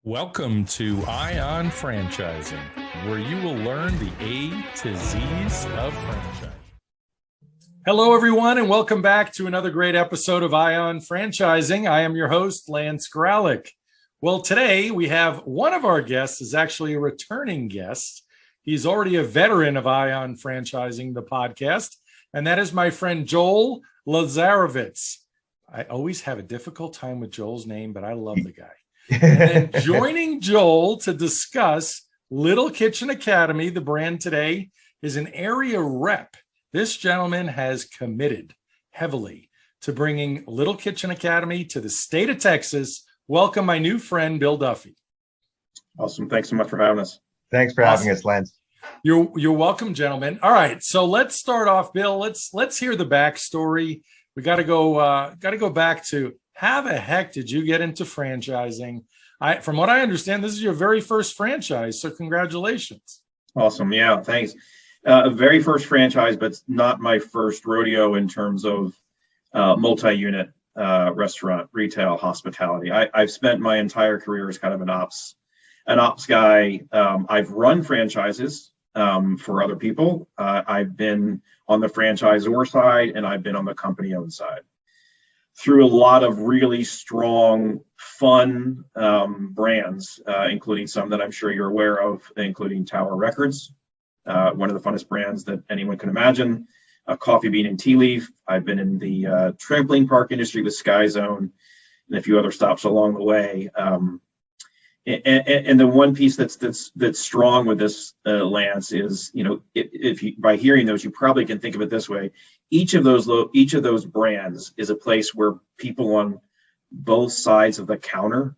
Welcome to Ion Franchising, where you will learn the A to Z's of franchising. Hello, everyone, and welcome back to another great episode of Ion Franchising. I am your host, Lance Graulich. Well, today we have one of our guests is actually a returning guest. He's already a veteran of Ion Franchising, the podcast, and that is my friend Joel Lazarovitz. I always have a difficult time with Joel's name, but I love the guy. And then joining Joel to discuss Little Kitchen Academy, the brand today, is an area rep. This gentleman has committed heavily to bringing Little Kitchen Academy to the state of Texas. Welcome, my new friend, Bill Duffy. Awesome. Thanks so much for having us. Thanks for having us, Lance. You're welcome, gentlemen. All right, so let's start off, Bill. Let's hear the backstory. We got to go back to how the heck did you get into franchising? From what I understand, this is your very first franchise, so congratulations. Awesome. Yeah, thanks. Very first franchise, but not my first rodeo in terms of multi-unit restaurant, retail, hospitality. I've spent my entire career as kind of an ops guy. I've run franchises for other people. I've been on the franchisor side, and I've been on the company-owned side. Through a lot of really strong, fun brands, including some that I'm sure you're aware of, including Tower Records, one of the funnest brands that anyone can imagine, Coffee Bean and Tea Leaf. I've been in the trampoline park industry with Sky Zone and a few other stops along the way. And the one piece that's strong with this, Lance, is, if you, by hearing those, you probably can think of it this way. Each of those brands is a place where people on both sides of the counter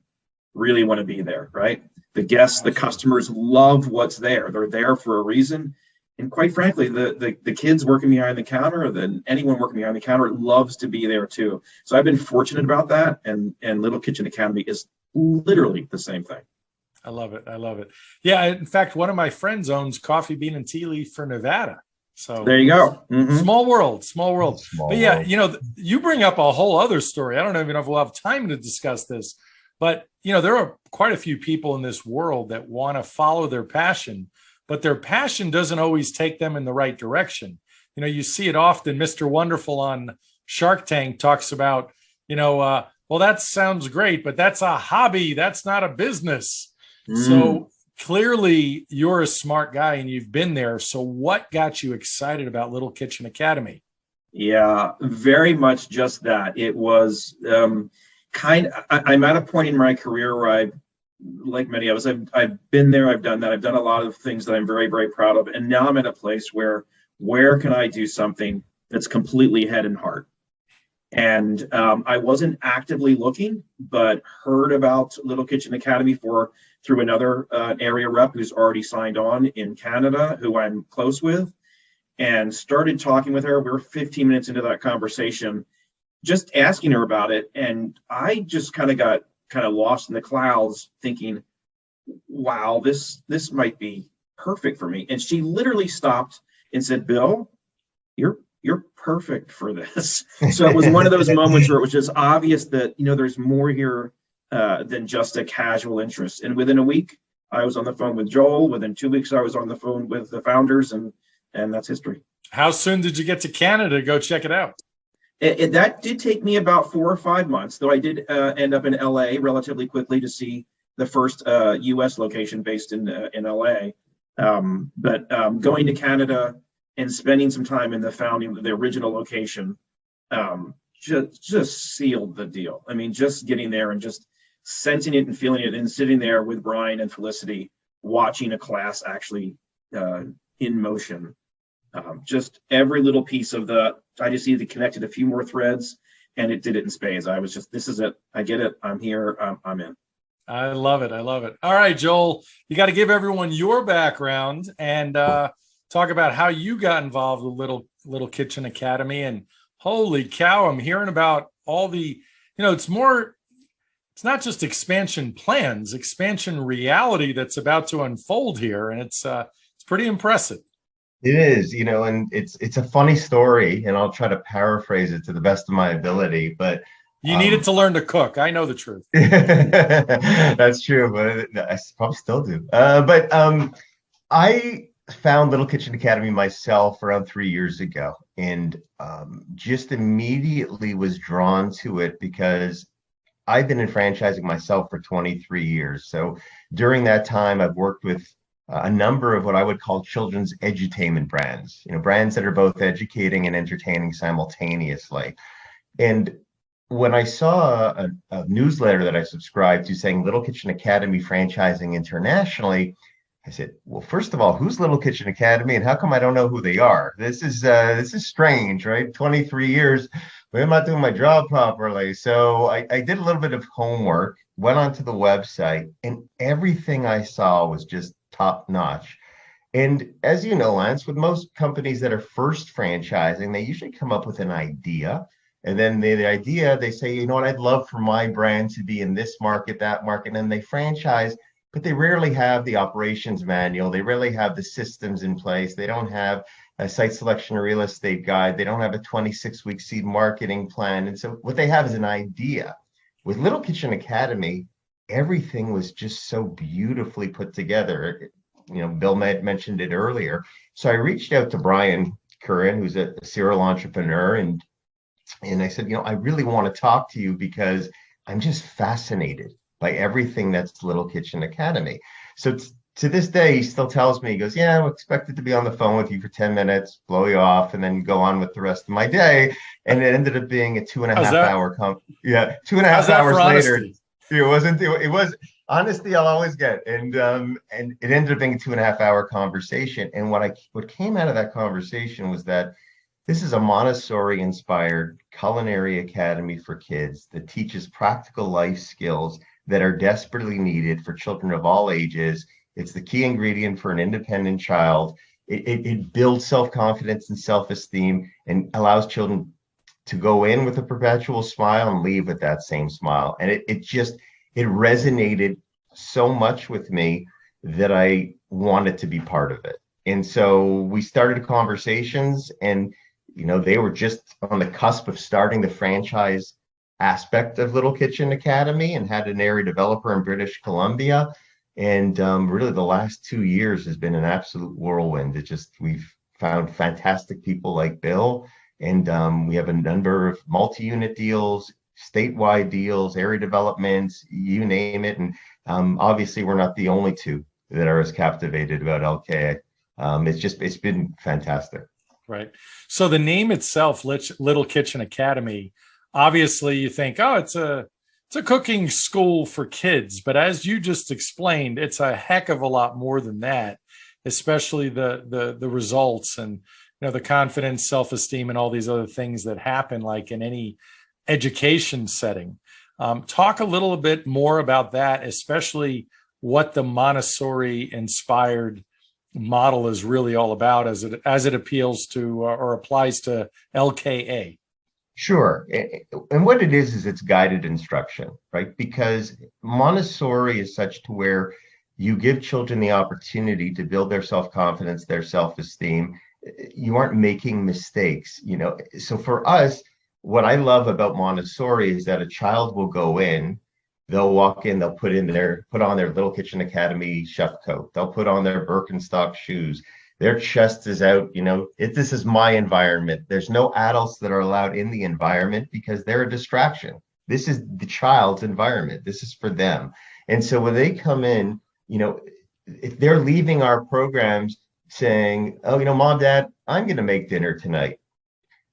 really want to be there, right? The guests, the customers love what's there. They're there for a reason. And quite frankly, the kids working behind the counter, or anyone working behind the counter loves to be there too. So I've been fortunate about that. And Little Kitchen Academy is literally the same thing. I love it. Yeah. In fact, one of my friends owns Coffee Bean and Tea Leaf for Nevada. So there you go. Mm-hmm. Small world. But yeah, you bring up a whole other story. I don't even know if we'll have time to discuss this, but there are quite a few people in this world that want to follow their passion, but their passion doesn't always take them in the right direction. You see it often. Mr. Wonderful on Shark Tank talks about, well, that sounds great, but that's a hobby. That's not a business. So clearly you're a smart guy and you've been there. So what got you excited about Little Kitchen Academy? Yeah, very much just that. It was I'm at a point in my career where like many of us, I've been there, I've done that. I've done a lot of things that I'm very, very proud of. And now I'm at a place where can I do something that's completely head and heart? And I wasn't actively looking, but heard about Little Kitchen Academy through another area rep who's already signed on in Canada, who I'm close with, and started talking with her. We were 15 minutes into that conversation, just asking her about it. And I just got lost in the clouds thinking, wow, this might be perfect for me. And she literally stopped and said, Bill, you're perfect for this. So it was one of those moments where it was just obvious that, there's more here than just a casual interest. And within a week, I was on the phone with Joel. Within 2 weeks, I was on the phone with the founders, and that's history. How soon did you get to Canada to go check it out? That did take me about 4 or 5 months, though I did end up in LA relatively quickly to see the first US location based in LA. But going to Canada and spending some time in the original location, just sealed the deal. I mean, just getting there and just sensing it and feeling it, and sitting there with Brian and Felicity, watching a class actually in motion. Just every little piece of I just needed to connect a few more threads, and it did it in spades. I was just, this is it. I get it. I'm here. I'm in. I love it. All right, Joel, you got to give everyone your background and talk about how you got involved with Little Kitchen Academy. And holy cow, I'm hearing about all the, it's not just expansion plans, expansion reality that's about to unfold here. And it's pretty impressive. It is, and it's a funny story, and I'll try to paraphrase it to the best of my ability. But You needed to learn to cook. I know the truth. That's true, but I probably still do. But I found Little Kitchen Academy myself around 3 years ago, and just immediately was drawn to it because I've been in franchising myself for 23 years. So during that time, I've worked with a number of what I would call children's edutainment brands, brands that are both educating and entertaining simultaneously. And when I saw a newsletter that I subscribed to saying Little Kitchen Academy franchising internationally, I said, well, first of all, who's Little Kitchen Academy and how come I don't know who they are? This is strange, right? 23 years, but I'm not doing my job properly. So I did a little bit of homework, went onto the website, and everything I saw was just top notch. And as you know, Lance, with most companies that are first franchising, they usually come up with an idea. And then the idea, they say, you know what, I'd love for my brand to be in this market, that market, and then they franchise, but they rarely have the operations manual. They rarely have the systems in place. They don't have a site selection or real estate guide. They don't have a 26-week seed marketing plan. And so what they have is an idea. With Little Kitchen Academy, everything was just so beautifully put together. Bill mentioned it earlier. So I reached out to Brian Curran, who's a serial entrepreneur, and I said, I really want to talk to you because I'm just fascinated by everything that's Little Kitchen Academy. So to this day, he still tells me, he goes, yeah, I'm expected to be on the phone with you for 10 minutes, blow you off, and then go on with the rest of my day. And it ended up being a 2.5 hour 2.5 hours later. Honesty? It was honesty I'll always get. And it ended up being a 2.5 hour conversation. And what came out of that conversation was that this is a Montessori-inspired culinary academy for kids that teaches practical life skills that are desperately needed for children of all ages. It's the key ingredient for an independent child. It builds self-confidence and self-esteem and allows children to go in with a perpetual smile and leave with that same smile. And it resonated so much with me that I wanted to be part of it. And so we started conversations, and they were just on the cusp of starting the franchise aspect of Little Kitchen Academy and had an area developer in British Columbia. And really the last 2 years has been an absolute whirlwind. We've found fantastic people like Bill, and we have a number of multi-unit deals, statewide deals, area developments, you name it. And obviously we're not the only two that are as captivated about LK. It's been fantastic. Right. So the name itself, Little Kitchen Academy, obviously you think, oh, it's a cooking school for kids. But as you just explained, it's a heck of a lot more than that, especially the results and the confidence, self-esteem, and all these other things that happen like in any education setting. Talk a little bit more about that, especially what the Montessori-inspired model is really all about as it appeals to or applies to LKA. Sure. And what it is it's guided instruction, right? Because Montessori is such to where you give children the opportunity to build their self-confidence, their self-esteem. You aren't making mistakes, So for us, what I love about Montessori is that a child will go in, they'll walk in, they'll put on their Little Kitchen Academy chef coat. They'll put on their Birkenstock shoes. Their chest is out, this is my environment. There's no adults that are allowed in the environment because they're a distraction. This is the child's environment. This is for them. And so when they come in, if they're leaving our programs saying, oh, Mom, Dad, I'm going to make dinner tonight.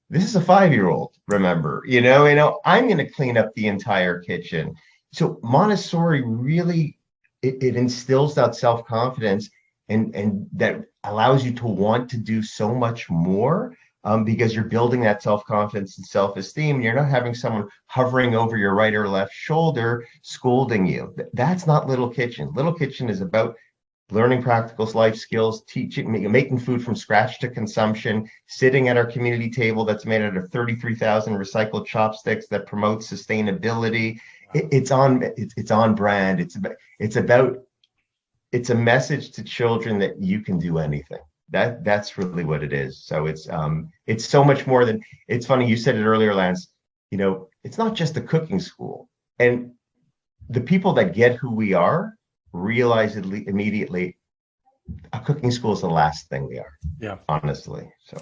This is a 5-year-old, remember, I'm going to clean up the entire kitchen. So Montessori really, it instills that self-confidence and that allows you to want to do so much more because you're building that self-confidence and self-esteem. You're not having someone hovering over your right or left shoulder scolding you. That's not Little Kitchen. Little Kitchen is about learning practical life skills, making food from scratch to consumption, sitting at our community table that's made out of 33,000 recycled chopsticks that promotes sustainability. It's on brand. It's a message to children that you can do anything. That's really what it is. So it's so much more than. It's funny, you said it earlier, Lance. it's not just a cooking school. And the people that get who we are realize immediately a cooking school is the last thing we are. Yeah. Honestly. So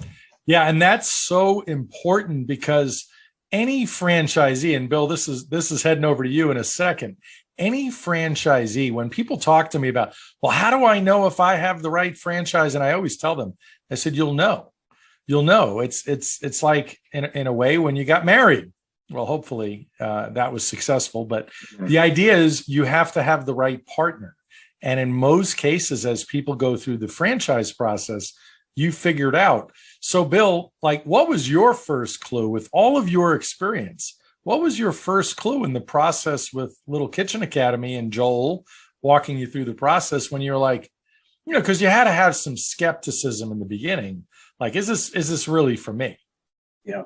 yeah, and that's so important because any franchisee, and Bill, this is heading over to you in a second. Any franchisee, when people talk to me about, well, how do I know if I have the right franchise? And I always tell them, I said, you'll know. It's like in a way when you got married. Well, hopefully that was successful, but the idea is you have to have the right partner. And in most cases, as people go through the franchise process, you figured out. So Bill, like, what was your first clue with all of your experience? What was your first clue in the process with Little Kitchen Academy and Joel walking you through the process when you're like, because you had to have some skepticism in the beginning. Like, is this really for me? Yeah.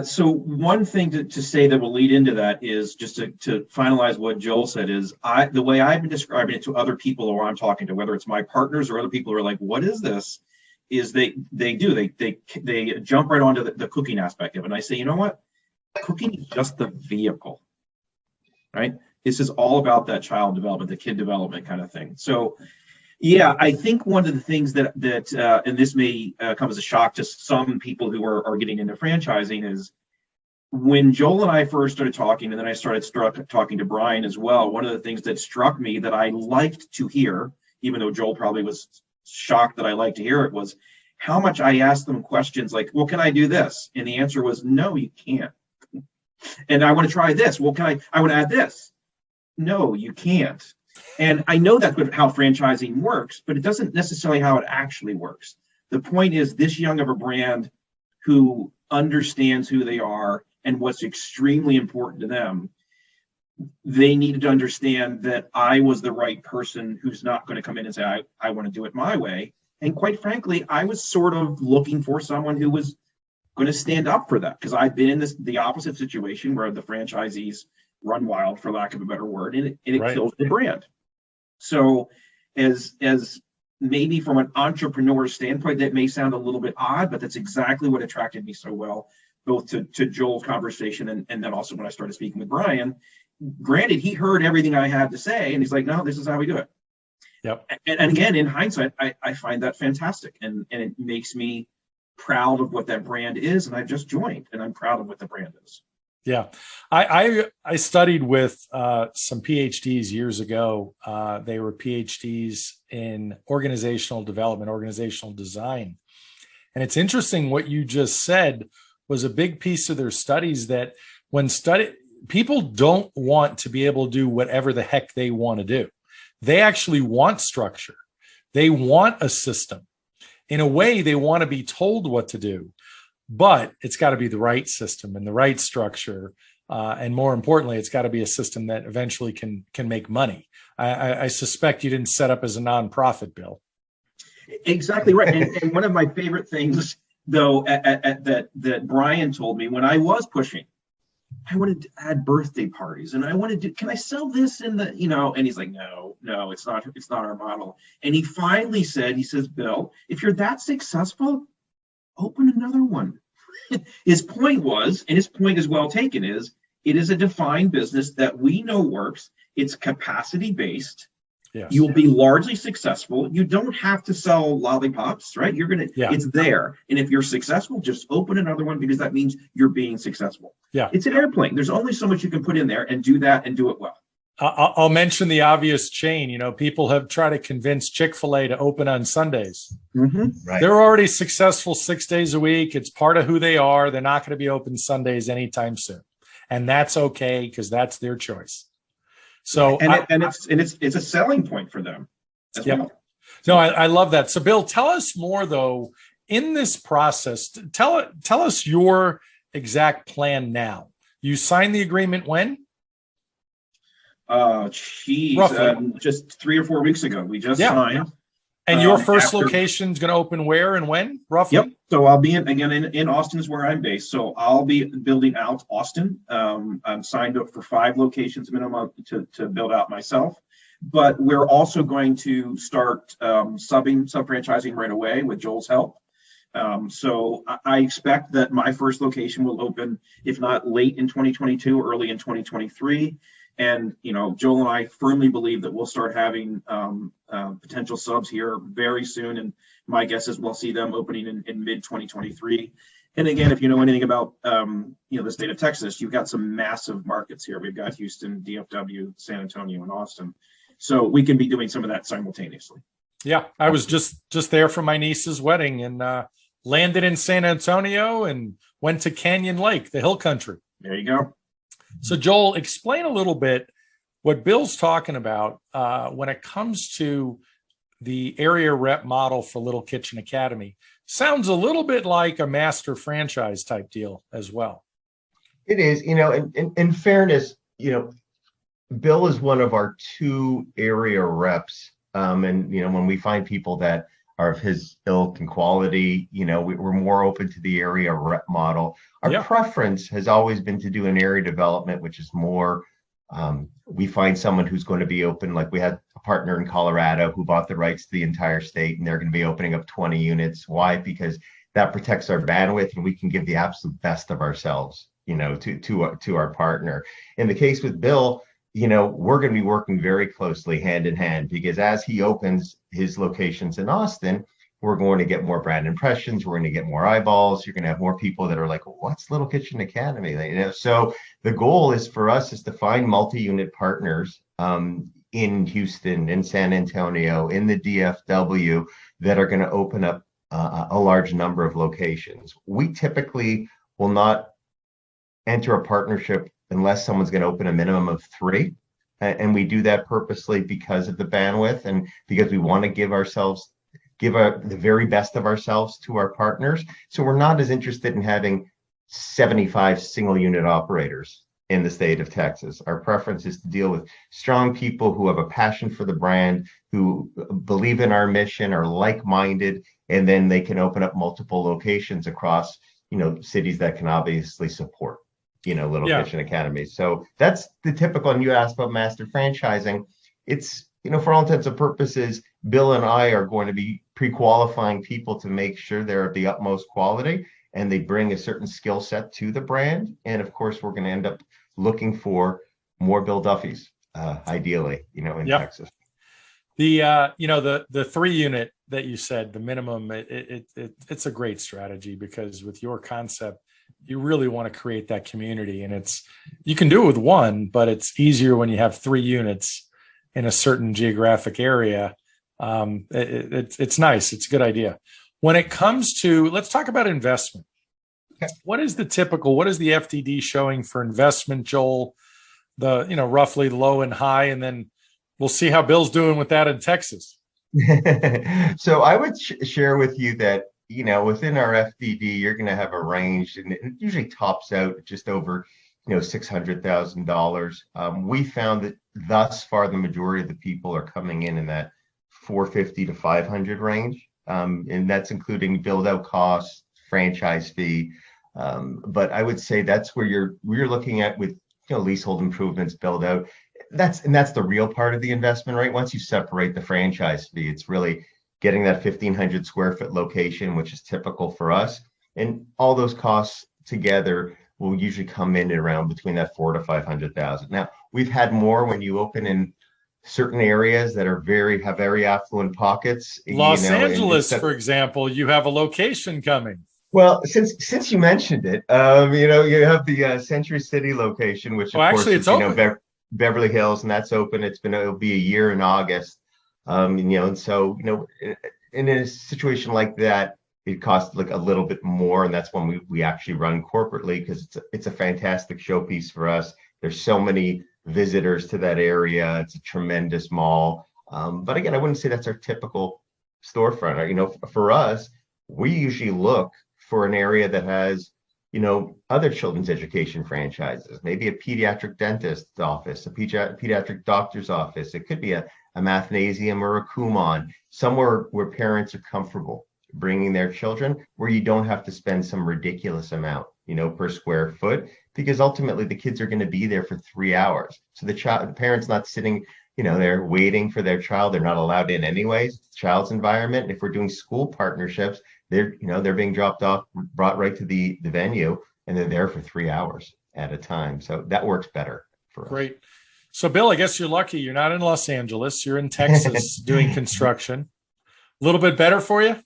So one thing to say that will lead into that is just to finalize what Joel said is the way I've been describing it to other people who I'm talking to, whether it's my partners or other people who are like, what is this? Is they jump right onto the cooking aspect of it. And I say, you know what? Cooking is just the vehicle, right? This is all about that child development, the kid development kind of thing. So yeah, I think one of the things that and this may come as a shock to some people who are getting into franchising is when Joel and I first started talking, and then I started talking to Brian as well, one of the things that struck me that I liked to hear, even though Joel probably was shocked that I liked to hear it, was how much I asked them questions like, well, can I do this? And the answer was, no, you can't. And I want to try this. Well, I want to add this. No, you can't. And I know that's how franchising works, but it doesn't necessarily how it actually works. The point is this young of a brand who understands who they are and what's extremely important to them, they needed to understand that I was the right person who's not going to come in and say, I want to do it my way. And quite frankly, I was sort of looking for someone who was going to stand up for that, because I've been in the opposite situation where the franchisees run wild, for lack of a better word, and it Right. kills the brand. So as maybe from an entrepreneur standpoint, that may sound a little bit odd, but that's exactly what attracted me so well, both to Joel's conversation and then also when I started speaking with Brian. Granted, he heard everything I had to say, and he's like, no, this is how we do it. Yep. And again, in hindsight, I find that fantastic. And it makes me proud of what that brand is. And I've just joined, and I'm proud of what the brand is. Yeah. I studied with some PhDs years ago. They were PhDs in organizational development, organizational design. And it's interesting what you just said was a big piece of their studies, that people don't want to be able to do whatever the heck they want to do. They actually want structure. They want a system. In a way, they want to be told what to do, but it's got to be the right system and the right structure. And more importantly, it's got to be a system that eventually can make money. I suspect you didn't set up as a nonprofit, Bill. Exactly right. And one of my favorite things, though, that Brian told me when I was pushing, I wanted to add birthday parties, and I wanted to, can I sell this in the, and he's like, no, it's not our model. And he finally said, he says, Bill, if you're that successful, open another one. His point was, and his point is well taken, is it is a defined business that we know works. It's capacity based. Yes. You will be largely successful. You don't have to sell lollipops, right? It's there. And if you're successful, just open another one, because that means you're being successful. Yeah. It's an airplane. There's only so much you can put in there, and do that and do it well. I'll mention the obvious chain. People have tried to convince Chick-fil-A to open on Sundays. Mm-hmm. right. They're already successful 6 days a week. It's part of who they are. They're not going to be open Sundays anytime soon. And that's okay, because that's their choice. So it's a selling point for them as well. No, I love that. So Bill, tell us more though, in this process. Tell us your exact plan now. You signed the agreement when? Just 3 or 4 weeks ago. We just signed. And your first location is going to open where and when, roughly? Yep. So I'll be in Austin is where I'm based. So I'll be building out Austin. I'm signed up for 5 locations minimum to build out myself. But we're also going to start sub-franchising right away with Joel's help. So I expect that my first location will open, if not late in 2022, early in 2023. And, Joel and I firmly believe that we'll start having potential subs here very soon. And my guess is we'll see them opening in mid 2023. And again, if you know anything about, the state of Texas, you've got some massive markets here. We've got Houston, DFW, San Antonio, and Austin. So we can be doing some of that simultaneously. Yeah, I was just there for my niece's wedding and landed in San Antonio and went to Canyon Lake, the hill country. There you go. So Joel, explain a little bit what Bill's talking about when it comes to the area rep model for Little Kitchen Academy. Sounds a little bit like a master franchise type deal as well. It is, in fairness, Bill is one of our 2 area reps. And, when we find people that are of his ilk and quality, we're more open to the area rep model. Our preference has always been to do an area development, which is more, we find someone who's going to be open. Like we had a partner in Colorado who bought the rights to the entire state, and they're going to be opening up 20 units. Why? Because that protects our bandwidth and we can give the absolute best of ourselves, to our partner. In the case with Bill, we're going to be working very closely hand in hand, because as he opens his locations in Austin, we're going to get more brand impressions. We're going to get more eyeballs. You're going to have more people that are like, what's Little Kitchen Academy? So the goal is for us is to find multi-unit partners in Houston, in San Antonio, in the DFW that are going to open up a large number of locations. We typically will not enter a partnership unless someone's going to open a minimum of 3. And we do that purposely because of the bandwidth and because we want to give the very best of ourselves to our partners. So we're not as interested in having 75 single unit operators in the state of Texas. Our preference is to deal with strong people who have a passion for the brand, who believe in our mission, are like-minded, and then they can open up multiple locations across, cities that can obviously support, Little Kitchen Academy. So that's the typical, and you asked about master franchising. It's, for all intents and purposes, Bill and I are going to be pre-qualifying people to make sure they're of the utmost quality and they bring a certain skill set to the brand. And of course, we're going to end up looking for more Bill Duffys, ideally, in Texas. The 3 unit that you said, the minimum, it's a great strategy, because with your concept, you really want to create that community, and you can do it with 1, but it's easier when you have 3 units in a certain geographic area. It's nice. It's a good idea. When it comes to, let's talk about investment. Okay. What is the FDD showing for investment, Joel? Roughly low and high, and then we'll see how Bill's doing with that in Texas. So I would share with you that, within our FDD, you're going to have a range, and it usually tops out just over, $600,000. We found that thus far, the majority of the people are coming in that 450 to 500 range. And that's including build out costs, franchise fee. But I would say that's where we're looking at with, leasehold improvements, build out. That's the real part of the investment, right? Once you separate the franchise fee, it's really getting that 1,500 square foot location, which is typical for us. And all those costs together will usually come in around between that 400,000 to 500,000. Now, we've had more when you open in certain areas that have very affluent pockets. Los Angeles, for example, you have a location coming. Well, since you mentioned it, you have the Century City location, which of course is, Beverly Hills, and that's open. It'll be a year in August. And so, in a situation like that, it costs like a little bit more, and that's when we actually run corporately, because it's a fantastic showpiece for us. There's so many visitors to that area. It's a tremendous mall. But again, I wouldn't say that's our typical storefront. For us, we usually look for an area that has, other children's education franchises, maybe a pediatric dentist's office, a pediatric doctor's office. It could be a mathnasium or a Kumon, somewhere where parents are comfortable bringing their children, where you don't have to spend some ridiculous amount, per square foot, because ultimately the kids are going to be there for 3 hours. So the parent's not sitting they're waiting for their child. They're not allowed in anyways. It's the child's environment. And if we're doing school partnerships, they're being dropped off, brought right to the venue, and they're there for 3 hours at a time. So that works better for us. Great. So Bill, I guess you're lucky. You're not in Los Angeles. You're in Texas doing construction. A little bit better for you?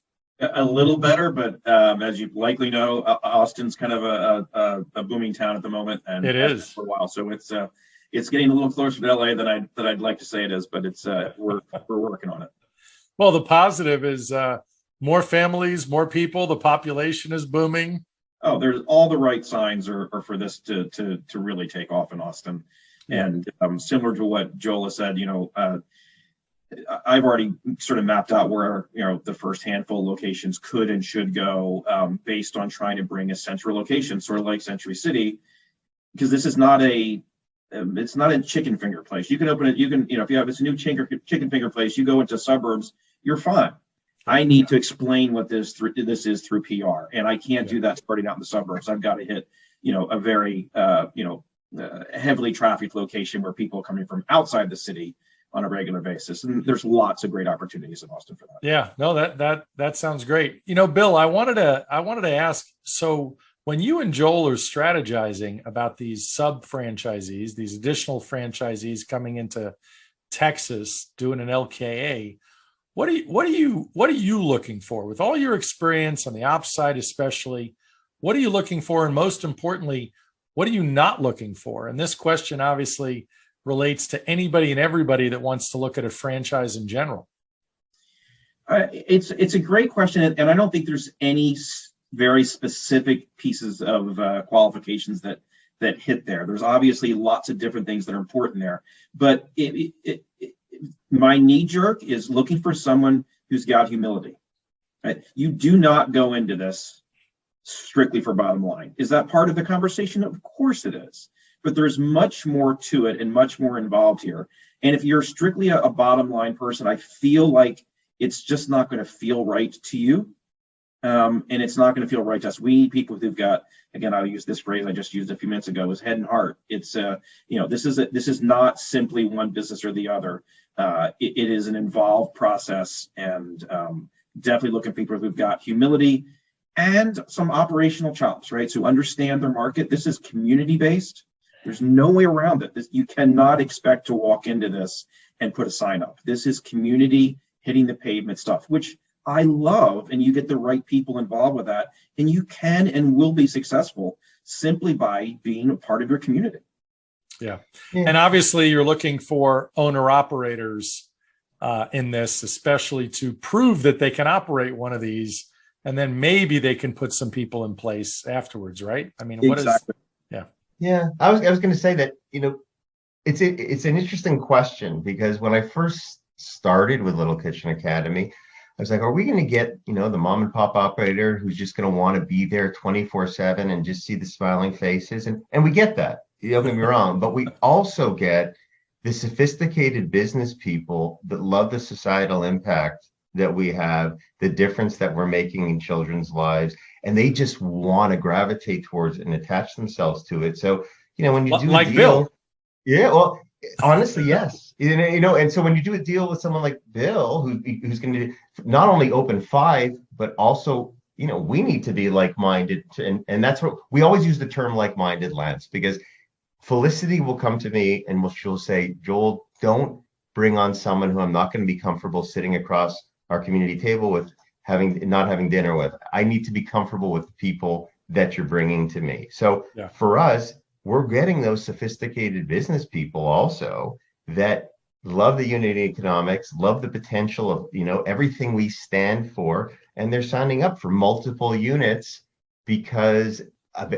A little better, but as you likely know, Austin's kind of a booming town at the moment, and it is for a while. So it's getting a little closer to LA than I'd like to say it is, but it's we're working on it. Well, the positive is more families, more people. The population is booming. Oh, there's all the right signs are for this to really take off in Austin, and similar to what Joel has said, I've already sort of mapped out where the first handful of locations could and should go based on trying to bring a central location, sort of like Century City, because this is not it's not a chicken finger place. You can open it. You can if you have this new chicken finger place, you go into suburbs, you're fine. I need to explain what this is through PR, and I can't do that starting out in the suburbs. I've got to hit a very heavily trafficked location where people are coming from outside the city on a regular basis. And there's lots of great opportunities in Austin for that. Yeah, no, that sounds great. Bill, I wanted to ask, so when you and Joel are strategizing about these sub-franchisees, these additional franchisees coming into Texas, doing an LKA, what are you looking for with all your experience on the ops side, especially? What are you looking for? And most importantly, what are you not looking for? And this question obviously relates to anybody and everybody that wants to look at a franchise in general. It's a great question, and I don't think there's any very specific pieces of qualifications that hit there. There's obviously lots of different things that are important there, but my knee jerk is looking for someone who's got humility. Right? You do not go into this strictly for bottom line. Is that part of the conversation? Of course it is. But there's much more to it and much more involved here. And if you're strictly a bottom line person, I feel like it's just not going to feel right to you. And it's not going to feel right to us. We need people who've got, again, I'll use this phrase I just used a few minutes ago, is head and heart. It's, this is not simply one business or the other. It is an involved process, and definitely looking for people who've got humility and some operational chops, right? So understand their market. This is community-based. There's no way around it. You cannot expect to walk into this and put a sign up. This is community hitting the pavement stuff, which I love, and you get the right people involved with that, and you can and will be successful simply by being a part of your community. Yeah. And obviously you're looking for owner-operators in this, especially to prove that they can operate one of these, and then maybe they can put some people in place afterwards, right? I mean, exactly. Yeah, I was going to say that, it's an interesting question, because when I first started with Little Kitchen Academy, I was like, are we going to get, the mom and pop operator who's just going to want to be there 24/7 and just see the smiling faces? And we get that. Don't get me wrong, but we also get the sophisticated business people that love the societal impact that we have, the difference that we're making in children's lives, and they just want to gravitate towards it and attach themselves to it. So, when you do like a deal, Bill. Yeah, well, honestly, yes. And so when you do a deal with someone like Bill, who's going to not only open 5, but also, we need to be like-minded. And that's what we always use the term like-minded, Lance, because Felicity will come to me and she'll say, Joel, don't bring on someone who I'm not going to be comfortable sitting across our community table with, not having dinner with. I need to be comfortable with the people that you're bringing to me. So for us, we're getting those sophisticated business people also that love the unit economics, love the potential of, everything we stand for. And they're signing up for multiple units because of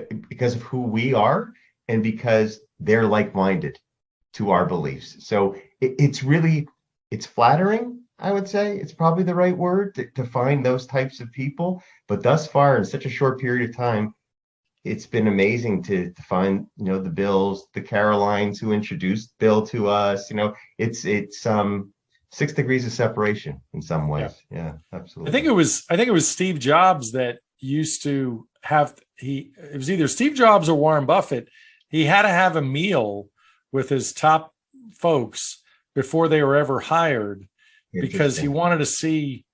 who we are and because they're like-minded to our beliefs. So it's flattering, I would say. It's probably the right word to find those types of people. But thus far, in such a short period of time, it's been amazing to find, the Bills, the Carolines who introduced Bill to us. It's 6 degrees of separation in some ways. Yeah, absolutely. I think it was Steve Jobs that used to have, it was either Steve Jobs or Warren Buffett. He had to have a meal with his top folks before they were ever hired, because he wanted to see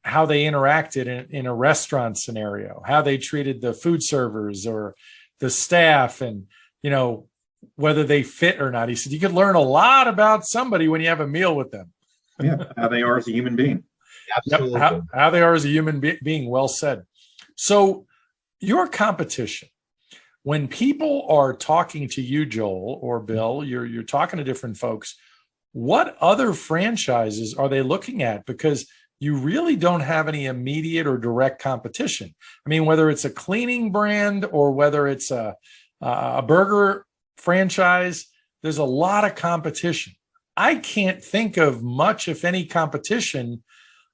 how they interacted in a restaurant scenario, how they treated the food servers or the staff, and, you know, whether they fit or not. He said you could learn a lot about somebody when you have a meal with them. Yeah, how they are as a human being. Absolutely. Yep, how they are as a human being. Well said. So your competition, when people are talking to you, Joel or Bill, you're talking to different folks, what other franchises are they looking at? Because you really don't have any immediate or direct competition. I mean, whether it's a cleaning brand or whether it's a burger franchise, there's a lot of competition. I can't think of much, if any, competition,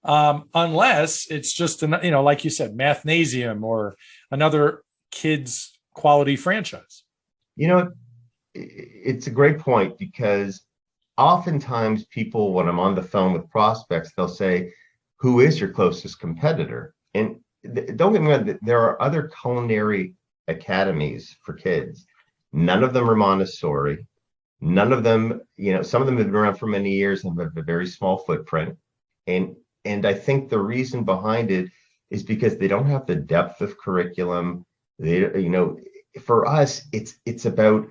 unless it's just, like you said, Mathnasium or another kids quality franchise. You know, it's a great point, because oftentimes people, when I'm on the phone with prospects, they'll say, who is your closest competitor? And don't get me wrong, there are other culinary academies for kids. None of them are Montessori. None of them, some of them have been around for many years and have a very small footprint. And I think the reason behind it is because they don't have the depth of curriculum. For us, it's about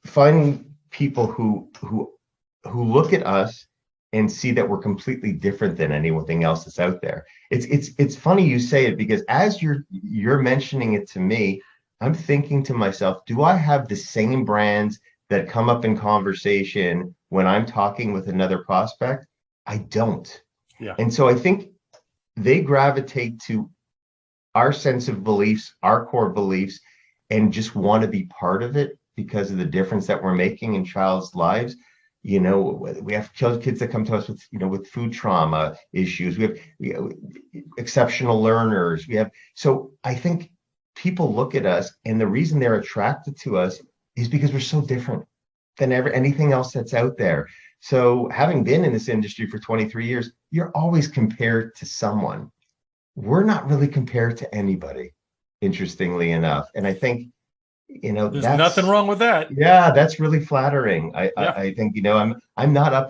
finding people who look at us and see that we're completely different than anything else that's out there. It's funny you say it, because as you're mentioning it to me, I'm thinking to myself, do I have the same brands that come up in conversation when I'm talking with another prospect? I don't. Yeah. And so I think they gravitate to our sense of beliefs, our core beliefs, and just want to be part of it because of the difference that we're making in child's lives. We have kids that come to us with food trauma issues. We have exceptional learners. So I think people look at us, and the reason they're attracted to us is because we're so different than anything else that's out there. So having been in this industry for 23 years, you're always compared to someone. We're not really compared to anybody, interestingly enough. And I think, there's nothing wrong with that. Yeah, that's really flattering. I think, I'm not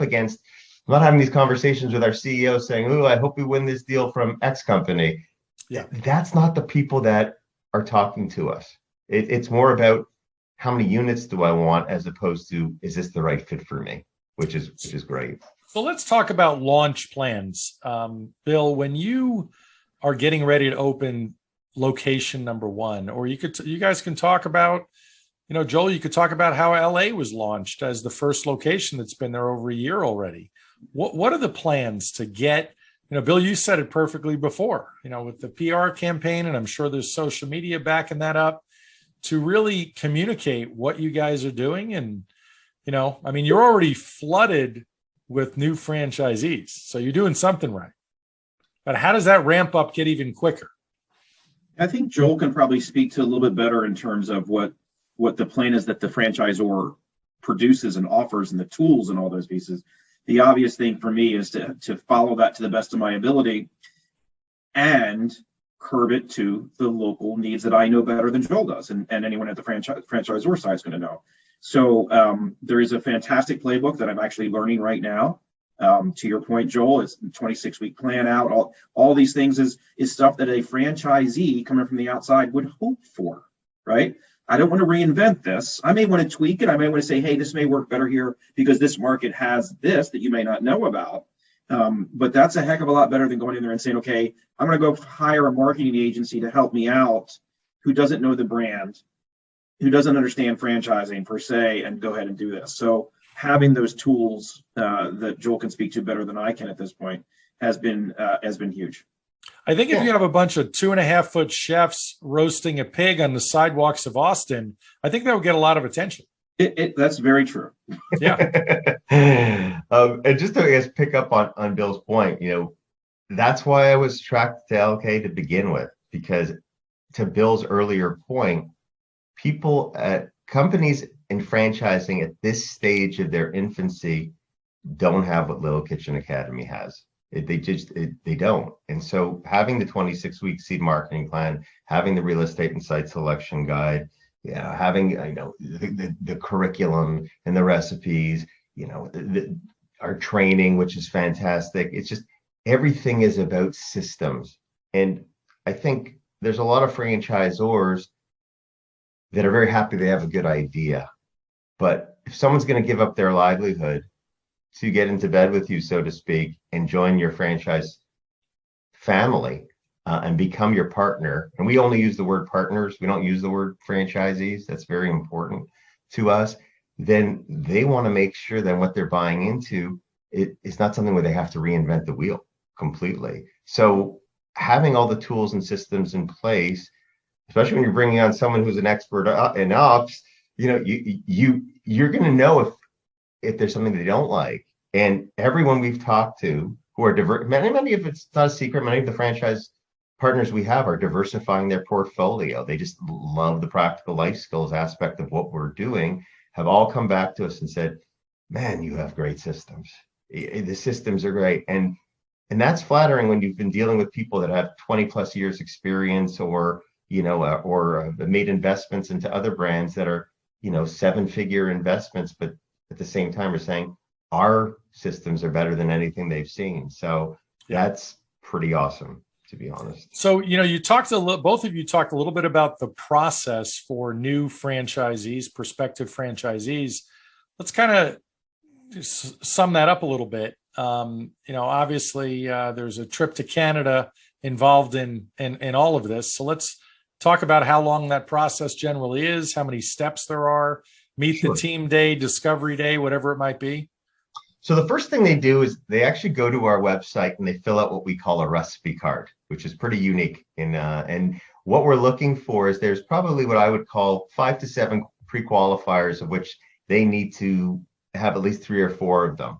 having these conversations with our CEO saying, "Oh, I hope we win this deal from X company." Yeah. That's not the people that are talking to us. It's more about how many units do I want, as opposed to, is this the right fit for me, which is great. So let's talk about launch plans. Bill, when you are getting ready to open location number one, or you guys can talk about, Joel, you could talk about how LA was launched as the first location that's been there over a year already. What are the plans to get, Bill, you said it perfectly before, with the PR campaign, and I'm sure there's social media backing that up, to really communicate what you guys are doing. And, you're already flooded with new franchisees, so you're doing something right. But how does that ramp up get even quicker? I think Joel can probably speak to a little bit better in terms of what the plan is that the franchisor produces and offers, and the tools and all those pieces. The obvious thing for me is to follow that to the best of my ability and curb it to the local needs that I know better than Joel does, and anyone at the franchisor side is going to know. So there is a fantastic playbook that I'm actually learning right now. To your point, Joel, it's a 26-week plan out. All these things is stuff that a franchisee coming from the outside would hope for, right? I don't want to reinvent this. I may want to tweak it. I may want to say, hey, this may work better here because this market has this that you may not know about. But that's a heck of a lot better than going in there and saying, okay, I'm going to go hire a marketing agency to help me out who doesn't know the brand, who doesn't understand franchising per se, and go ahead and do this. So having those tools that Joel can speak to better than I can at this point has been huge. I think if you have a bunch of 2.5-foot chefs roasting a pig on the sidewalks of Austin, I think that would get a lot of attention. That's very true. Yeah. And just to, I guess, pick up on Bill's point, that's why I was attracted to LK to begin with, because to Bill's earlier point, people at companies in franchising at this stage of their infancy don't have what Little Kitchen Academy has. They don't. And so having the 26-week seed marketing plan, having the real estate and site selection guide, having the curriculum and the recipes, our training, which is fantastic. It's just everything is about systems. And I think there's a lot of franchisors that are very happy they have a good idea. But if someone's going to give up their livelihood to get into bed with you, so to speak, and join your franchise family and become your partner, and we only use the word partners, we don't use the word franchisees, that's very important to us, then they want to make sure that what they're buying into is not something where they have to reinvent the wheel completely. So having all the tools and systems in place, especially when you're bringing on someone who's an expert in ops, you're going to know if there's something they don't like. And everyone we've talked to who are diverse, many of it's not a secret, many of the franchise partners we have are diversifying their portfolio. They just love the practical life skills aspect of what we're doing, have all come back to us and said, man, you have great systems. The systems are great. And that's flattering when you've been dealing with people that have 20 plus years experience or made investments into other brands that are, 7-figure investments, but at the same time are saying our systems are better than anything they've seen. So that's pretty awesome, to be honest. So, both of you talked a little bit about the process for new franchisees, prospective franchisees. Let's kind of sum that up a little bit. Obviously there's a trip to Canada involved in all of this. So let's talk about how long that process generally is, how many steps there are, meet the team day, discovery day, whatever it might be. So the first thing they do is they actually go to our website and they fill out what we call a recipe card, which is pretty unique. And what we're looking for is there's probably what I would call 5 to 7 pre-qualifiers, of which they need to have at least 3 or 4 of them,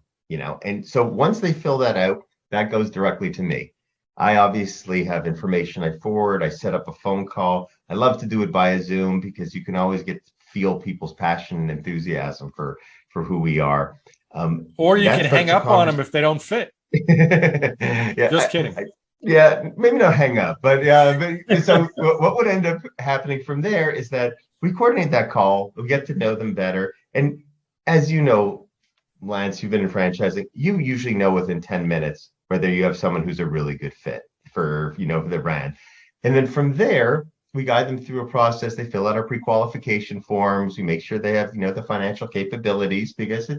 And so once they fill that out, that goes directly to me. I obviously have information I forward. I set up a phone call. I love to do it via Zoom because you can always feel people's passion and enthusiasm for who we are. Or you can hang up on them if they don't fit. Just kidding. Maybe not hang up, but so what would end up happening from there is that we coordinate that call. We get to know them better. And as you know, Lance, you've been in franchising, you usually know within 10 minutes whether you have someone who's a really good fit for the brand. And then from there, we guide them through a process. They fill out our pre-qualification forms. We make sure they have, the financial capabilities, because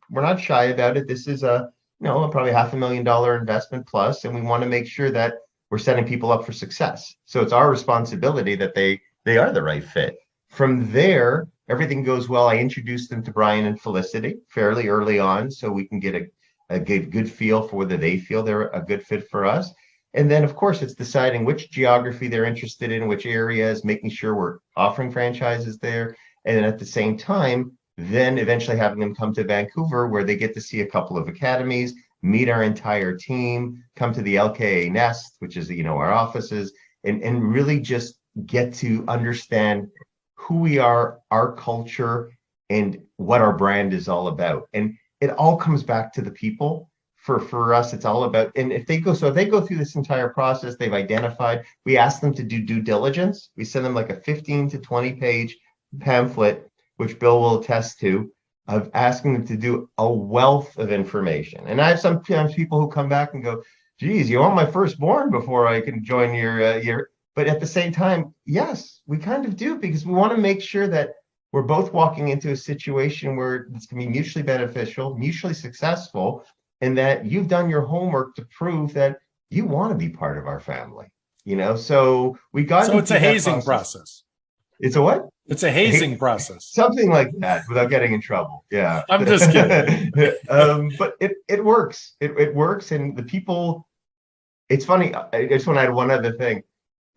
we're not shy about it. This is probably $500,000 investment plus, and we want to make sure that we're setting people up for success. So it's our responsibility that they are the right fit. From there, everything goes well. I introduce them to Brian and Felicity fairly early on, so we can get a good feel for whether they feel they're a good fit for us. And then, of course, it's deciding which geography they're interested in, which areas, making sure we're offering franchises there. And then at the same time, then eventually having them come to Vancouver, where they get to see a couple of academies, meet our entire team, come to the LKA Nest, which is, our offices, and really just get to understand who we are, our culture, and what our brand is all about. And it all comes back to the people. For us, it's all about, and if they go through this entire process, they've identified, we ask them to do due diligence. We send them like a 15 to 20 page pamphlet, which Bill will attest to, of asking them to do a wealth of information. And I have sometimes people who come back and go, geez, you want my firstborn before I can join your, but at the same time, yes, we kind of do, because we want to make sure that we're both walking into a situation where it's going to be mutually beneficial, mutually successful, and that you've done your homework to prove that you want to be part of our family, So we got. So it's a hazing process. It's a what? It's a hazing process. Something like that, without getting in trouble. Yeah. I'm just kidding. But it works. It works, and the people. It's funny. I just want to add one other thing.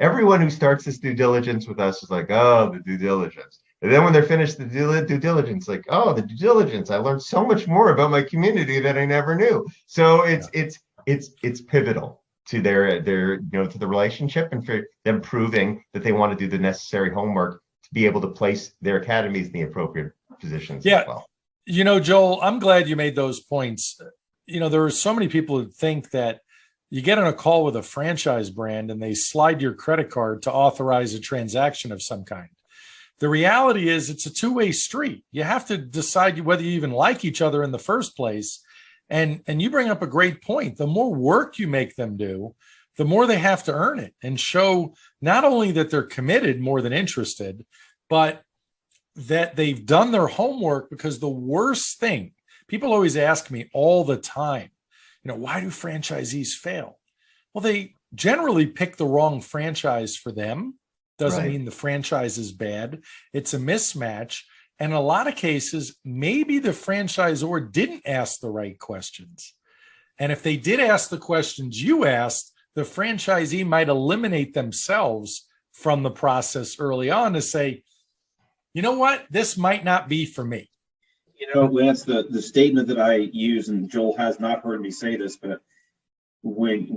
Everyone who starts this due diligence with us is like, oh, the due diligence. And then when they're finished the due diligence, like, oh, the due diligence, I learned so much more about my community that I never knew. So it's pivotal to their to the relationship, and for them proving that they want to do the necessary homework to be able to place their academies in the appropriate positions. Yeah. As well. Joel, I'm glad you made those points. There are so many people who think that you get on a call with a franchise brand and they slide your credit card to authorize a transaction of some kind. the reality is it's a two-way street. You have to decide whether you even like each other in the first place. And you bring up a great point. The more work you make them do, the more they have to earn it and show not only that they're committed more than interested, but that they've done their homework. Because the worst thing, people always ask me all the time, why do franchisees fail? Well, they generally pick the wrong franchise for them. Doesn't mean the franchise is bad. It's a mismatch. And in a lot of cases, maybe the franchisor didn't ask the right questions. And if they did ask the questions you asked, the franchisee might eliminate themselves from the process early on to say, you know what, this might not be for me. Lance, the statement that I use, and Joel has not heard me say this, but when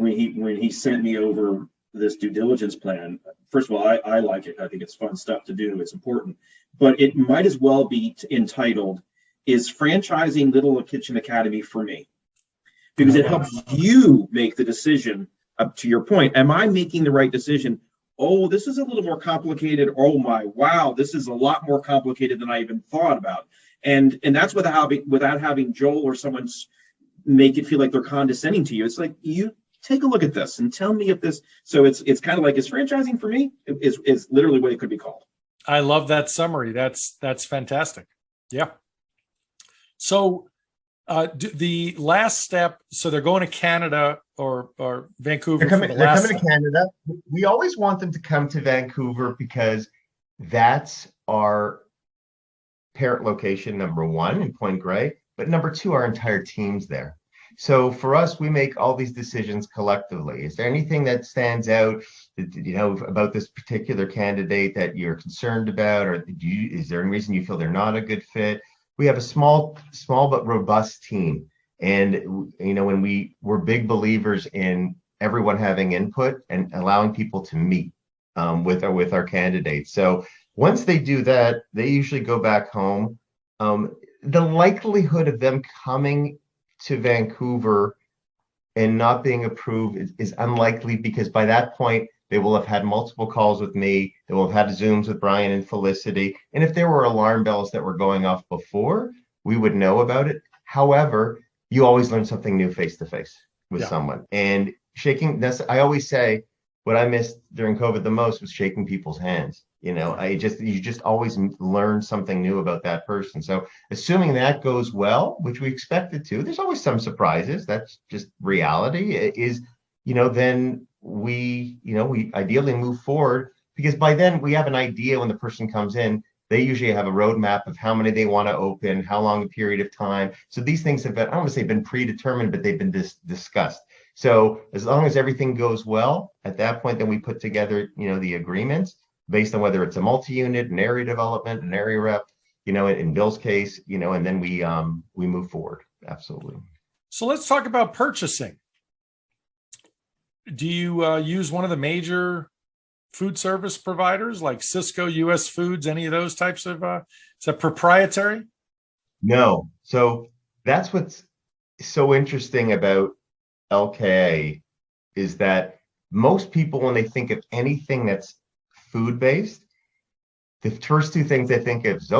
he sent me over this due diligence plan, first of all, I like it. I think it's fun stuff to do. It's important, but it might as well be entitled, "Is franchising Little Kitchen Academy for me?" Because it helps you make the decision. Up to your point, am I making the right decision? Oh, this is a little more complicated. Oh my, wow, this is a lot more complicated than I even thought about. And that's without having Joel or someone make it feel like they're condescending to you. It's like, you take a look at this and tell me if this. So it's kind of like, is franchising for me? Is literally what it could be called. I love that summary. That's fantastic. Yeah. So the last step. So they're going to Canada or Vancouver. They're coming to Canada. We always want them to come to Vancouver because that's our parent location, number one, in Point Grey. But number two, our entire team's there. So for us, we make all these decisions collectively. Is there anything that stands out, about this particular candidate that you're concerned about, or is there any reason you feel they're not a good fit? We have a small but robust team, and when we're big believers in everyone having input and allowing people to meet with our candidates. So once they do that, they usually go back home. The likelihood of them coming to Vancouver and not being approved is unlikely, because by that point they will have had multiple calls with me. They will have had Zooms with Brian and Felicity. And if there were alarm bells that were going off before, we would know about it. However, you always learn something new face to face with someone. And I always say, what I missed during COVID the most was shaking people's hands. You just always learn something new about that person. So assuming that goes well, which we expect it to, there's always some surprises. That's just reality. Then we ideally move forward, because by then we have an idea when the person comes in. They usually have a roadmap of how many they want to open, how long a period of time. So these things have been, I don't want to say been predetermined, but they've been discussed. So as long as everything goes well, at that point, then we put together, the agreements based on whether it's a multi-unit, an area development, an area rep, in Bill's case, and then we move forward. Absolutely. So let's talk about purchasing. Do you use one of the major food service providers like Cisco, US Foods, any of those types of, is that proprietary? No. So that's what's so interesting about LKA, is that most people, when they think of anything that's food-based, the first two things they think of is,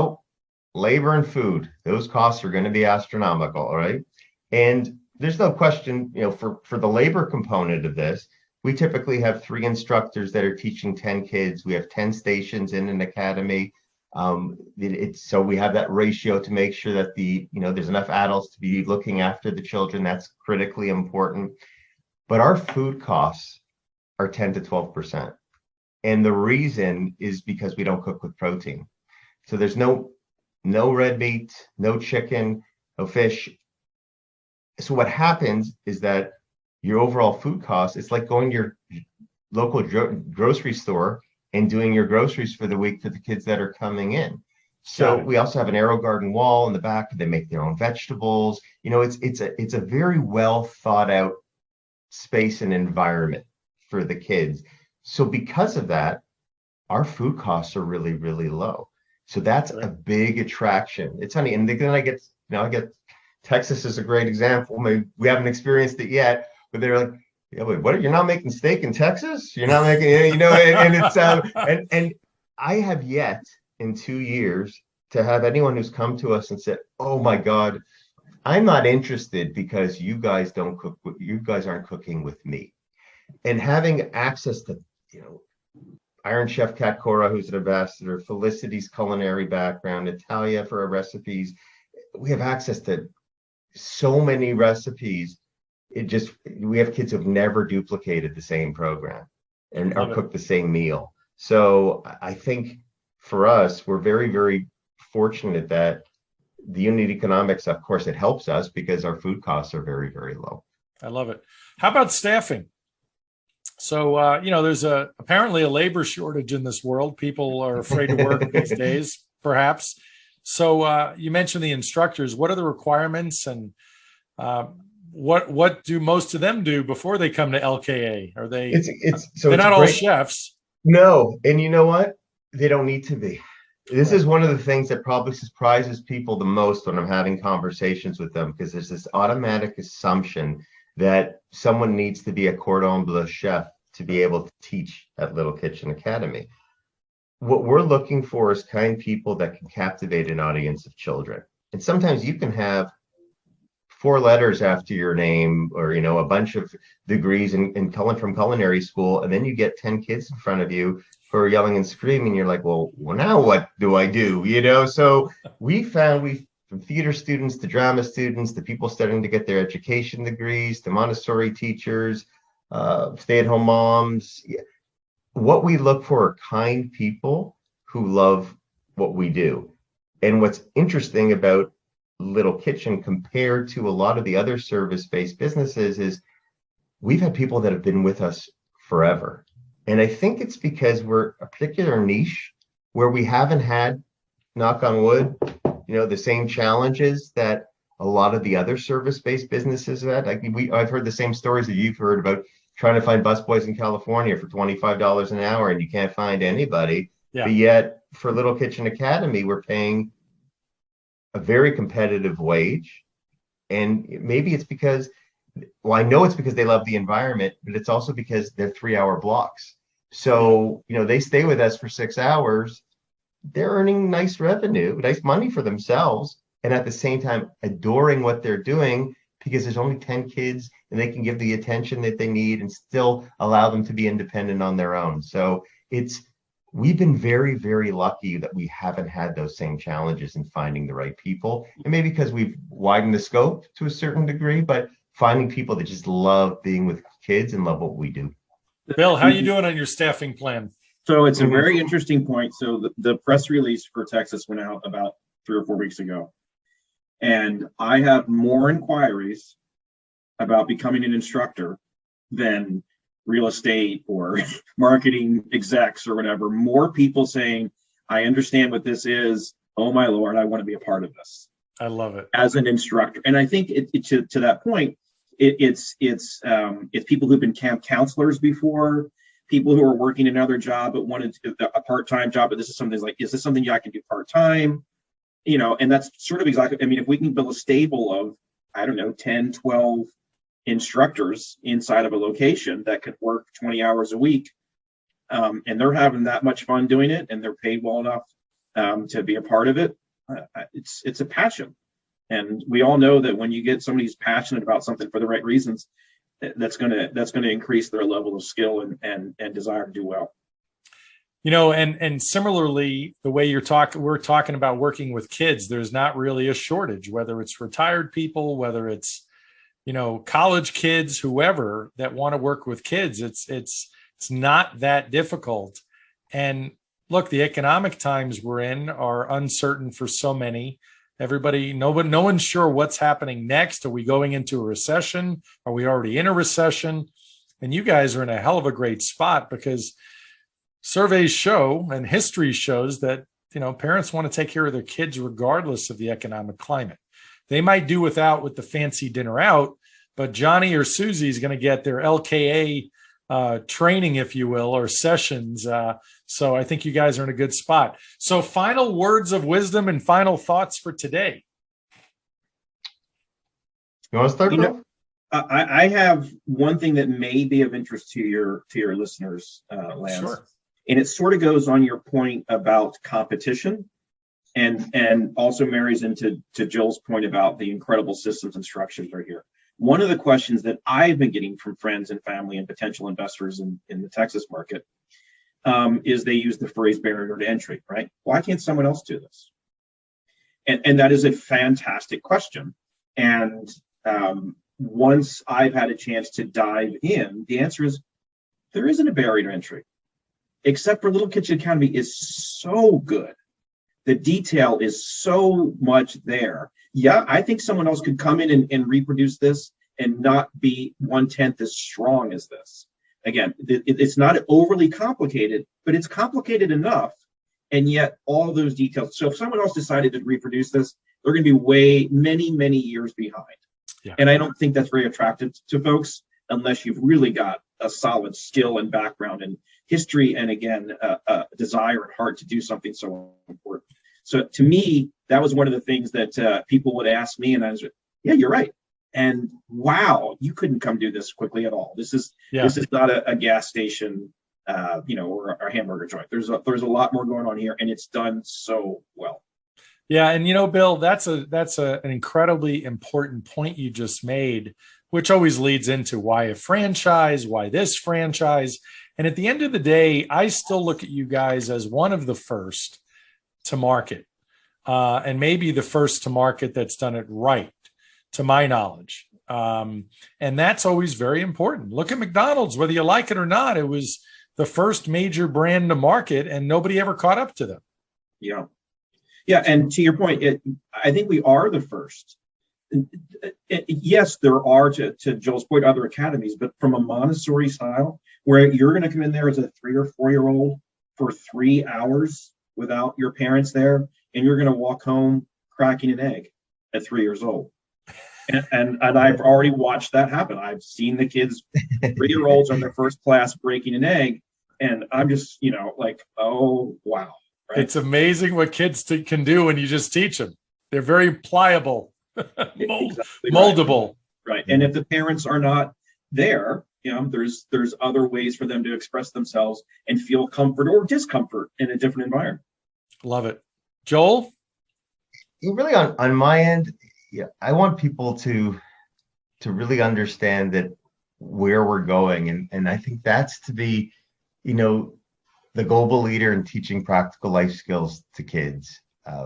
labor and food. Those costs are going to be astronomical, right? And there's no question, for the labor component of this, we typically have 3 instructors that are teaching 10 kids. We have 10 stations in an academy. So we have that ratio to make sure that there's enough adults to be looking after the children. That's critically important. But our food costs are 10 to 12%. And the reason is because we don't cook with protein. So there's no red meat, no chicken, no fish. So what happens is that your overall food cost, it's like going to your local grocery store and doing your groceries for the week for the kids that are coming in. So we also have an Aero Garden wall in the back. They make their own vegetables. It's a very well thought out space and environment for the kids. So because of that, our food costs are really, really low. So that's a big attraction. It's funny. And then I get Texas is a great example. Maybe we haven't experienced it yet, but they're like, wait, what? You're not making steak in Texas? You're not making, and it's and I have yet in 2 years to have anyone who's come to us and said, "Oh my God, I'm not interested because you guys don't cook. You guys aren't cooking with me." And having access to, Iron Chef Kat Cora, who's an ambassador, Felicity's culinary background, Natalia for our recipes. We have access to so many recipes. We have kids who've never duplicated the same program or cooked the same meal. So I think for us, we're very, very fortunate that the unit economics, of course, it helps us because our food costs are very, very low. I love it. How about staffing? So, there's apparently a labor shortage in this world. People are afraid to work these days, perhaps. So you mentioned the instructors. What are the requirements, and what do most of them do before they come to LKA? Are they? They're not all chefs. No, and you know what? They don't need to be. This is one of the things that probably surprises people the most when I'm having conversations with them, because there's this automatic assumption that someone needs to be a cordon bleu chef to be able to teach at Little Kitchen Academy. What we're looking for is kind people that can captivate an audience of children. And sometimes you can have 4 letters after your name, or a bunch of degrees in from culinary school, and then you get 10 kids in front of you who are yelling and screaming. You're like, well, now what do I do? So we found from theater students to drama students to people starting to get their education degrees to Montessori teachers, stay-at-home moms. What we look for are kind people who love what we do. And what's interesting about Little Kitchen compared to a lot of the other service-based businesses is we've had people that have been with us forever. And I think it's because we're a particular niche where we haven't had, knock on wood, the same challenges that a lot of the other service-based businesses had. I've heard the same stories that you've heard about trying to find busboys in California for $25 an hour, and you can't find anybody. Yeah. But yet for Little Kitchen Academy, we're paying a very competitive wage. And maybe it's because, I know it's because they love the environment, but it's also because they're 3-hour blocks. So, they stay with us for 6 hours. They're earning nice revenue, nice money for themselves, and at the same time adoring what they're doing because there's only 10 kids and they can give the attention that they need and still allow them to be independent on their own. So we've been very, very lucky that we haven't had those same challenges in finding the right people. And maybe because we've widened the scope to a certain degree, but finding people that just love being with kids and love what we do. Bill, how are you doing on your staffing plan? So it's a very interesting point. So the press release for Texas went out about 3 or 4 weeks ago. And I have more inquiries about becoming an instructor than real estate or marketing execs or whatever. More people saying, I understand what this is. Oh my Lord, I want to be a part of this. I love it. As an instructor. And I think to that point, it's people who've been camp counselors before, people who are working another job but wanted a part-time job, but this is something like, is this something I can do part-time? And that's sort of exactly, if we can build a stable of, 10, 12 instructors inside of a location that could work 20 hours a week, and they're having that much fun doing it, and they're paid well enough to be a part of it. It's a passion. And we all know that when you get somebody who's passionate about something for the right reasons, that's going to increase their level of skill and desire to do well. And similarly, the way we're talking about working with kids, there's not really a shortage, whether it's retired people, whether it's, college kids, whoever that want to work with kids. It's not that difficult. And look, the economic times we're in are uncertain for so many. No one's sure what's happening next. Are we going into a recession? Are we already in a recession? And you guys are in a hell of a great spot because surveys show and history shows that, parents want to take care of their kids regardless of the economic climate. They might do without with the fancy dinner out, but Johnny or Susie is going to get their LKA training, if you will, or sessions. So I think you guys are in a good spot. So final words of wisdom and final thoughts for today. You want to start? I have one thing that may be of interest to your listeners, Lance. Sure. And it sort of goes on your point about competition, and also marries into Jill's point about the incredible systems and structures that are here. One of the questions that I've been getting from friends and family and potential investors in the Texas market is they use the phrase barrier to entry, right? Why can't someone else do this? And that is a fantastic question. And once I've had a chance to dive in, the answer is there isn't a barrier to entry, except for Little Kitchen Academy is so good. The detail is so much there. Yeah, I think someone else could come in and reproduce this and not be 1/10 as strong as this. Again, it's not overly complicated, but it's complicated enough. And yet all those details. So if someone else decided to reproduce this, they're going to be many years behind. Yeah. And I don't think that's very attractive to folks unless you've really got a solid skill and background and history, and again, a desire and heart to do something so important. So to me, that was one of the things that people would ask me, and I was like, yeah, you're right. And wow, you couldn't come do this quickly at all. This is not a gas station, or a hamburger joint. There's a lot more going on here, and it's done so well. Yeah, and Bill, that's an incredibly important point you just made, which always leads into why a franchise, why this franchise. And at the end of the day, I still look at you guys as one of the first to market, and maybe the first to market that's done it right, to my knowledge. And that's always very important. Look at McDonald's, whether you like it or not, it was the first major brand to market, and nobody ever caught up to them. Yeah. Yeah. And to your point, I think we are the first. Yes, there are, to Joel's point, other academies, but from a Montessori style, where you're going to come in there as a 3 or 4 year old for 3 hours without your parents there, and you're going to walk home cracking an egg at 3 years old. And I've already watched that happen. I've seen the kids, 3-year-olds on their first class breaking an egg, and I'm just, like, oh, wow. Right? It's amazing what kids can do when you just teach them. They're very pliable, exactly moldable. Right. And if the parents are not there, there's other ways for them to express themselves and feel comfort or discomfort in a different environment. Love it. Joel? Really, on my end, yeah, I want people to really understand that where we're going. And I think that's to be, the global leader in teaching practical life skills to kids,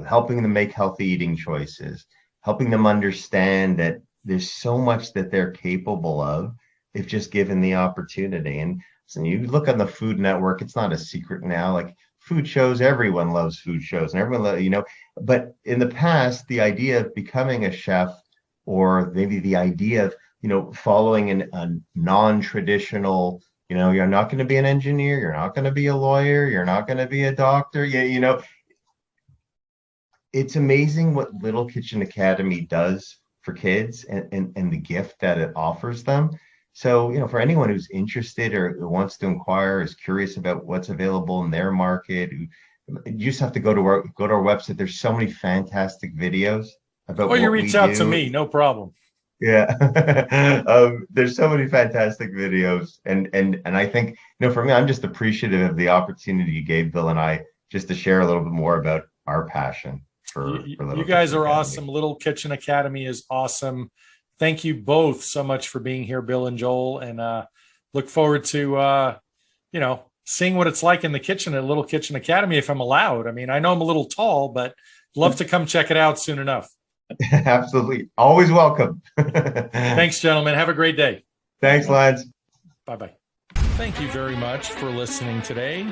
helping them make healthy eating choices, helping them understand that there's so much that they're capable of if just given the opportunity. And so you look on the Food Network, it's not a secret now, like food shows, everyone loves food shows, and everyone, but in the past, the idea of becoming a chef, or maybe the idea of, following a non-traditional, you're not going to be an engineer, you're not going to be a lawyer, you're not going to be a doctor. It's amazing what Little Kitchen Academy does for kids and the gift that it offers them. So, for anyone who's interested or who wants to inquire, is curious about what's available in their market, you just have to go to our website. There's so many fantastic videes about what we do. Or you reach out to me, no problem. Yeah. There's so many fantastic videos. And I think, for me, I'm just appreciative of the opportunity you gave Bill and I just to share a little bit more about our passion for Little You guys Kitchen are Academy. awesome. Little Kitchen Academy is awesome. Thank you both so much for being here, Bill and Joel, and look forward to, seeing what it's like in the kitchen at Little Kitchen Academy, if I'm allowed. I mean, I know I'm a little tall, but love to come check it out soon enough. Absolutely. Always welcome. Thanks, gentlemen. Have a great day. Thanks, Lance. Bye-bye. Thank you very much for listening today.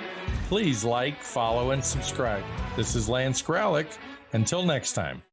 Please like, follow, and subscribe. This is Lance Graulich. Until next time.